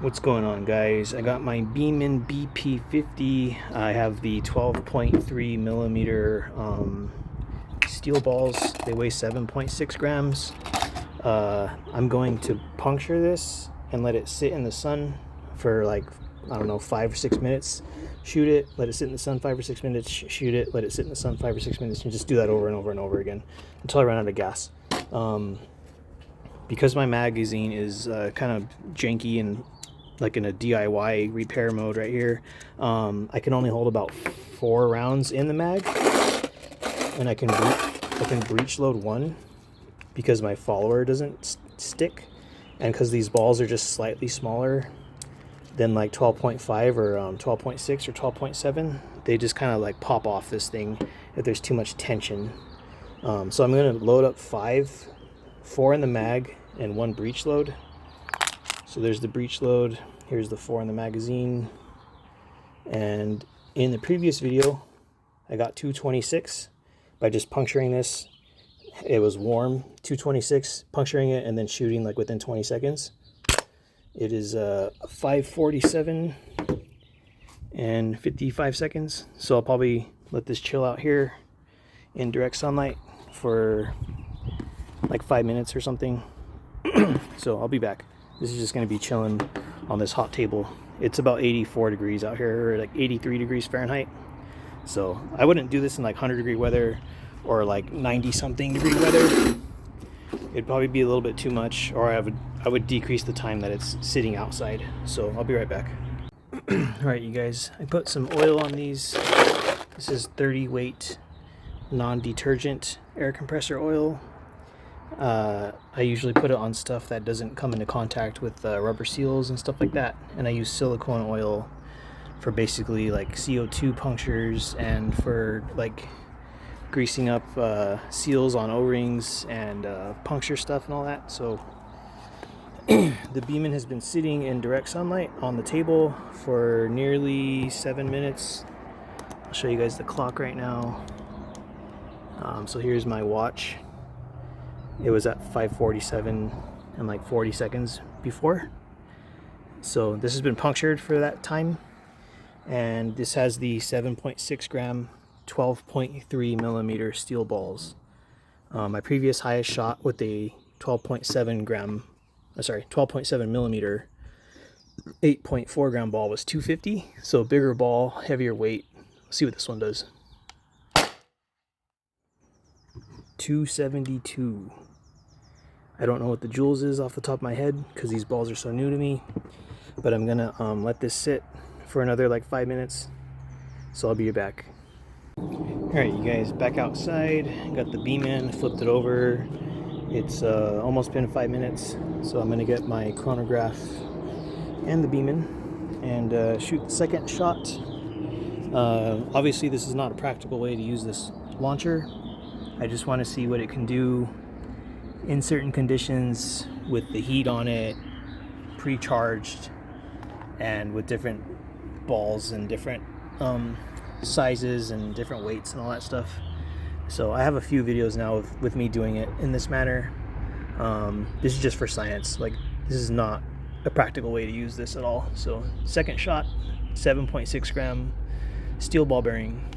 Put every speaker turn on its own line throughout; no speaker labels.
What's going on, guys? I got my Beeman BP50. I have the 12.3 millimeter steel balls. They weigh 7.6 grams. I'm going to puncture this and let it sit in the sun for like, I don't know, 5 or 6 minutes. Shoot it, let it sit in the sun 5 or 6 minutes, shoot it, let it sit in the sun 5 or 6 minutes, and just do that over and over and over again until I run out of gas. Because my magazine is kind of janky and like in a DIY repair mode right here, I can only hold about 4 rounds in the mag, and I can breech load 1 because my follower doesn't stick, and because these balls are just slightly smaller than like 12.5 or 12.6 or 12.7, they just kind of like pop off this thing if there's too much tension. So I'm going to load up 4 in the mag and 1 breech load. So there's the breech load, here's the 4 in the magazine, and in the previous video I got 226 by just puncturing this. It was warm, 226, puncturing it and then shooting like within 20 seconds. It is 5:47 and 55 seconds, so I'll probably let this chill out here in direct sunlight for like 5 minutes or something. So I'll be back. This is just going to be chilling on this hot table. It's about 84 degrees out here, or like 83 degrees Fahrenheit. So I wouldn't do this in like 100-degree weather or like 90-something degree weather. It'd probably be a little bit too much, or I would decrease the time that it's sitting outside. So I'll be right back. Alright, you guys, I put some oil on these. This is 30 weight non-detergent air compressor oil. I usually put it on stuff that doesn't come into contact with rubber seals and stuff like that, and I use silicone oil for basically like CO2 punctures and for like greasing up seals on O-rings and puncture stuff and all that. So the Beeman has been sitting in direct sunlight on the table for nearly 7 minutes. I'll show you guys the clock right now. So here's my watch. It was at 5:47 and like 40 seconds before. So this has been punctured for that time, and this has the 7.6 gram 12.3 millimeter steel balls. My previous highest shot with a 12.7 millimeter 8.4 gram ball was 250. So bigger ball, heavier weight. Let's see what this one does. 272. I don't know what the joules is off the top of my head because these balls are so new to me, but I'm gonna let this sit for another like 5 minutes, so I'll be back. Alright, you guys, back outside. Got the Beeman, flipped it over. It's almost been 5 minutes, so I'm gonna get my chronograph and the Beeman and shoot the second shot. Obviously this is not a practical way to use this launcher. I just want to see what it can do in certain conditions with the heat on it, pre-charged, and with different balls and different sizes and different weights and all that stuff. So I have a few videos now with me doing it in this manner. This is just for science. Like, this is not a practical way to use this at all. So second shot, 7.6 gram steel ball bearing.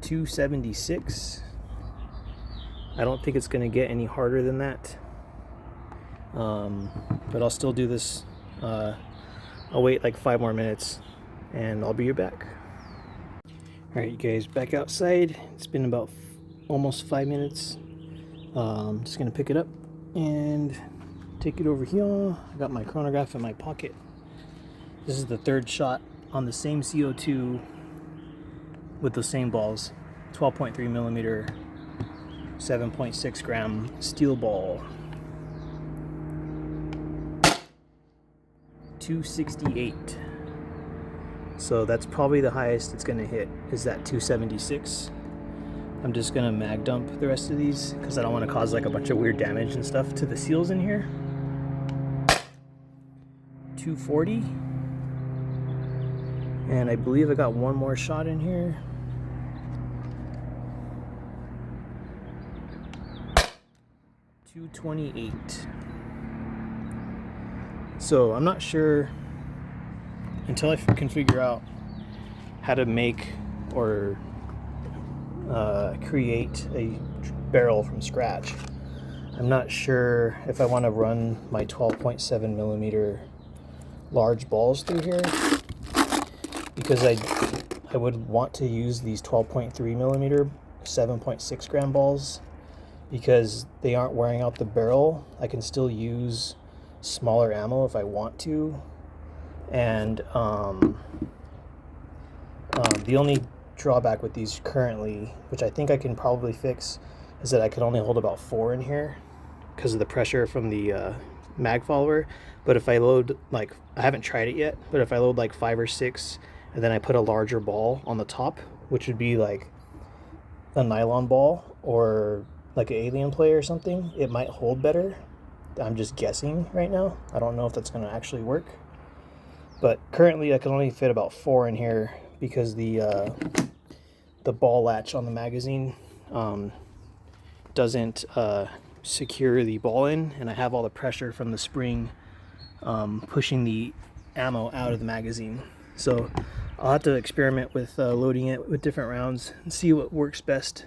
276. I don't think it's going to get any harder than that, but I'll still do this. I'll wait like 5 more minutes and I'll be back. Alright, you guys, back outside. It's been about almost 5 minutes. I'm just going to pick it up and take it over here. I got my chronograph in my pocket. This is the third shot on the same CO2 with the same balls. 12.3 millimeter 7.6 gram steel ball. 268. So that's probably the highest it's going to hit, is that 276. I'm just going to mag dump the rest of these because I don't want to cause like a bunch of weird damage and stuff to the seals in here. 240. And I believe I got one more shot in here. 228. So I'm not sure until I can figure out how to make or create a barrel from scratch. I'm not sure if I want to run my 12.7 millimeter large balls through here, because I would want to use these 12.3 millimeter 7.6 gram balls because they aren't wearing out the barrel. I can still use smaller ammo if I want to, and the only drawback with these currently, which I think I can probably fix, is that I can only hold about 4 in here because of the pressure from the mag follower. But if I load, like, I haven't tried it yet, but if I load like 5 or 6 and then I put a larger ball on the top, which would be like a nylon ball or like an alien play or something, it might hold better. I'm just guessing right now. I don't know if that's going to actually work, but currently I can only fit about 4 in here because the ball latch on the magazine doesn't secure the ball in, and I have all the pressure from the spring pushing the ammo out of the magazine. So I'll have to experiment with loading it with different rounds and see what works best.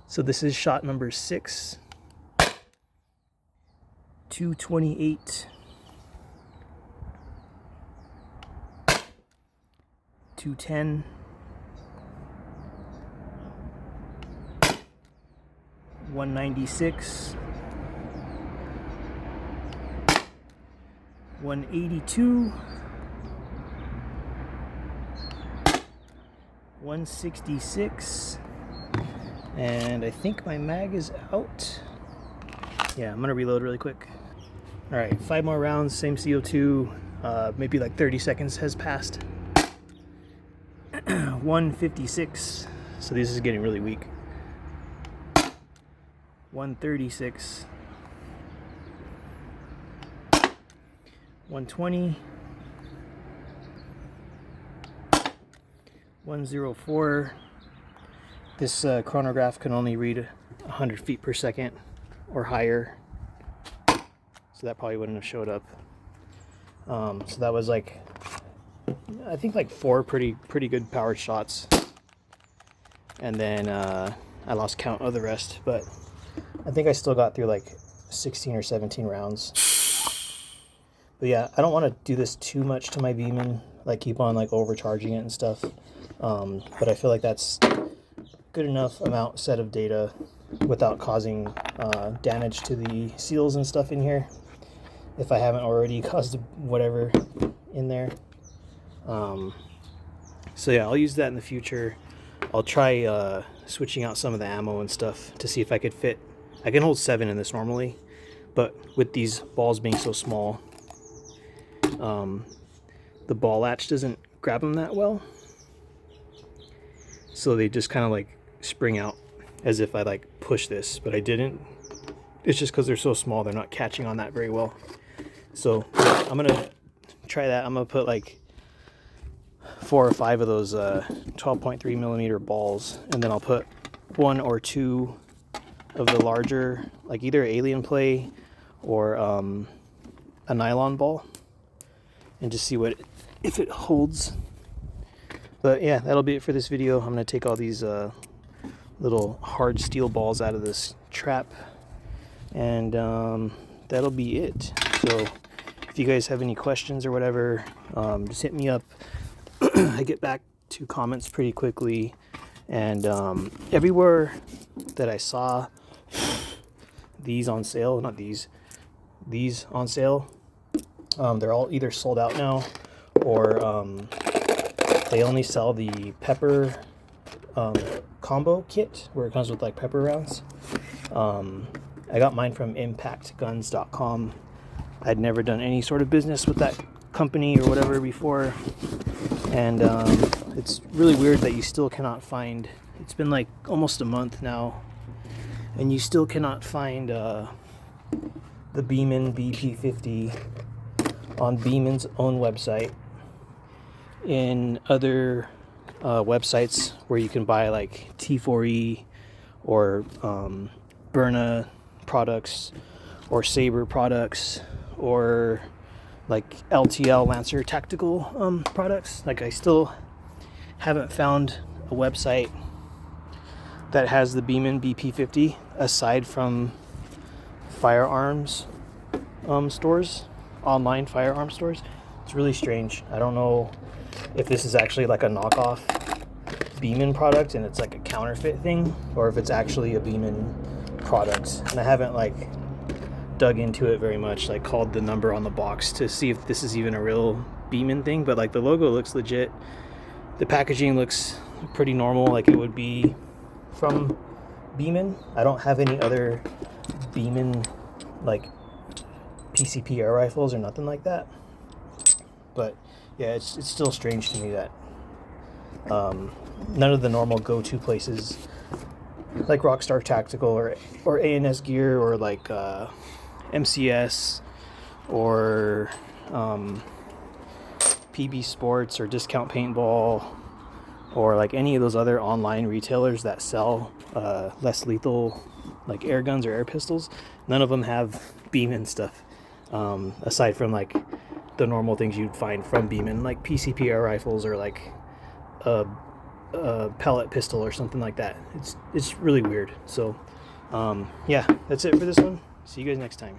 So this is shot number 6, 228, 210, 196, 182, 166, and I think my mag is out. Yeah, I'm gonna reload really quick. All right, 5 more rounds, same CO2, maybe like 30 seconds has passed. 156, so this is getting really weak. 136, 120, 104. This chronograph can only read 100 feet per second or higher, so that probably wouldn't have showed up. So that was like, I think like 4 pretty good powered shots, and then I lost count of the rest, but I think I still got through like 16 or 17 rounds. But yeah, I don't want to do this too much to my Beeman, like keep on like overcharging it and stuff. But I feel like that's good enough amount set of data without causing damage to the seals and stuff in here, if I haven't already caused whatever in there. So yeah, I'll use that in the future. I'll try switching out some of the ammo and stuff to see if I could fit. I can hold 7 in this normally, but with these balls being so small, the ball latch doesn't grab them that well, so they just kind of like spring out as if I like push this, but I didn't. It's just because they're so small, they're not catching on that very well. So I'm gonna try that. I'm gonna put like 4 or 5 of those 12.3 millimeter balls, and then I'll put 1 or 2 of the larger, like either alien play or a nylon ball, and just see what if it holds. But yeah, that'll be it for this video. I'm gonna take all these little hard steel balls out of this trap, and that'll be it. So if you guys have any questions or whatever, just hit me up. I get back to comments pretty quickly, and everywhere that I saw these on sale, not these on sale, they're all either sold out now, or they only sell the pepper combo kit where it comes with like pepper rounds. I got mine from impactguns.com. I'd never done any sort of business with that company or whatever before, and it's really weird that you still cannot find, it's been like almost a month now, and you still cannot find the Beeman BP50 on Beeman's own website, in other websites where you can buy like T4E or Byrna products or Saber products or like LTL Lancer tactical products. Like I still haven't found a website that has the Beeman BP50 aside from firearms stores, online firearm stores. It's really strange. I don't know if this is actually like a knockoff Beeman product and it's like a counterfeit thing, or if it's actually a Beeman product. And I haven't like dug into it very much, like called the number on the box to see if this is even a real Beeman thing. But like the logo looks legit. The packaging looks pretty normal, like it would be from Beeman. I don't have any other Beeman like PCP air rifles or nothing like that. But yeah, it's still strange to me that none of the normal go-to places like Rockstar Tactical or ANS Gear or like MCS or PB Sports or Discount Paintball or like any of those other online retailers that sell less lethal like air guns or air pistols, none of them have Beeman stuff, aside from like the normal things you'd find from Beeman, like PCP air rifles or like a pellet pistol or something like that. It's really weird. So yeah, that's it for this one. See you guys next time.